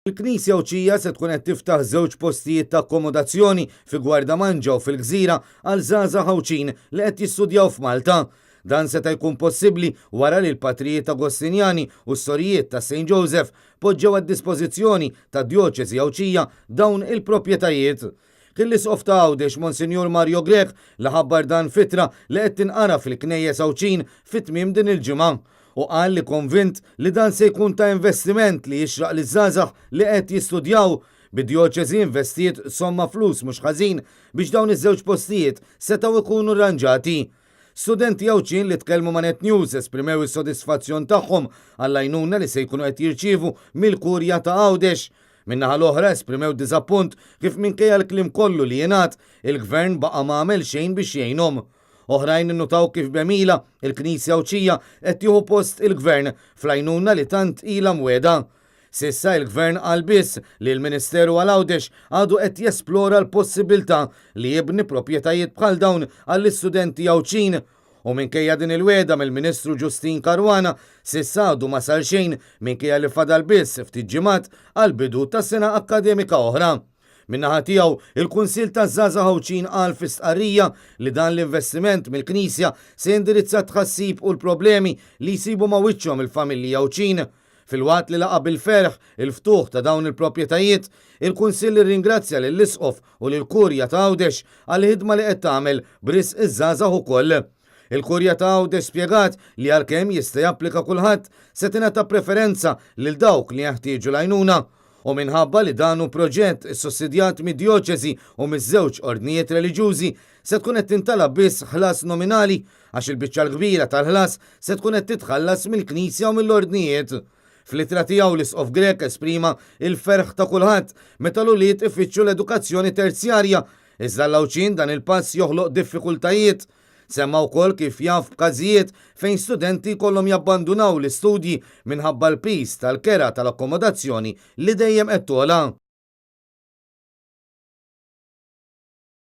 Il-Knisja Għawdxija se tkun qed tiftaħ żewġ postijiet ta' akkomodazzjoni fi Gwardamanġa u fil-Gżira għal żgħażagħ Għawdxin li qed jistudjaw f'Malta. Dan seta' jkun possibbli wara li l-patrijiet Agostinjani u s-sorijiet ta' St. Joseph poġġew għad-dispożizzjoni tad-Djoċesi Għawdxija dawn il-propjetajiet. Kil-Isqof ta' Għawdex Monsinjur Mario Grech li ħabbar dan fitra li qed tinqara fil-Knejjes Għawdxin fit-tmiem din il-ġimgħa u qal li konvint li dan se jkun ta' investiment li jixraq li żgħażagħ li qed jistudjaw bid-Djoċesi investiet somma flus mhux ħażin biex dawn iż-żewġ postijiet setgħu jkunu rranġati. Studenti Għawdxin li tkellmu ma' Net News esprimew is-sodisfazzjon tagħhom għall-għajnuna li se jkunu qed jirċievu mill-kurja ta' Għawdex. Min-naħa l-oħra esprimew diżappunt kif minkejja l-kliem kollu li jingħad il-Gvern baqa' m'għamel xejn biex jgħinhom. Oħrajn innutaw kif b'Emila il-Knisja Għawdxija qed jieħu post il-Gvern fl-għajnuna li tant ilha mweda. S'issa il-Gvern qal biss li l-Ministeru għal Għawdex għadu qed jesplora l-possibilità li jibni propjetajiet bħal dawn għall-istudenti Għawdxin. U minkejja din il-weda mill-Ministru Ġustin Karwana s'issa għadu ma sar xejn minkejja li fadal biss ftit ġimgħat għal bidu ta' sena akkademika oħra. Min-naħa tiegħu il-Kunsill taż-żgħażagħ Għawdxin qal fi stqarrija li dan l-investiment mill-Knisja se jindirizza tħassib u l-problemi li jsibu ma' wiċċhom il-familji Għawdxin. Fil-waqt li laqa bil-ferħ il-ftuħ ta' dawn il-propjetajiet, il-Kunsill irringrazzja lill-Isqof u lill-Kurja ta' Għawdex għall-ħidma li qed tagħmel b'risq iż-żgħażagħ ukoll. Il-Kurja ta' Għawdex spjegat li għalkemm jista' japplika kulħadd se tingħata preferenza lil dawk li jeħtieġu l-għajnuna. U minħabba li dan hu proġett sussidjat mid-Djoċesi u miż-żewġ ordnijiet reliġjużi se tkun qed tintalab biss ħlas nominali għax il-biċċa l-kbira tal-ħlas se tkun qed titħallas mill-Knisja u mill-ordnijiet. Fl-ittra tiegħu l-Isqof Grech esprima il-ferħ ta' kulħadd meta l-ulied ifittxu l-edukazzjoni terzjarja, iżda l-Għawdxin dan il-pass joħloq diffikultajiet. Semma wkoll kif jaf b'każijiet fejn studenti jkollhom jabbandunaw l-istudji minħabba l-pis tal-kera tal-akkomodazzjoni li dejjem qed togħla.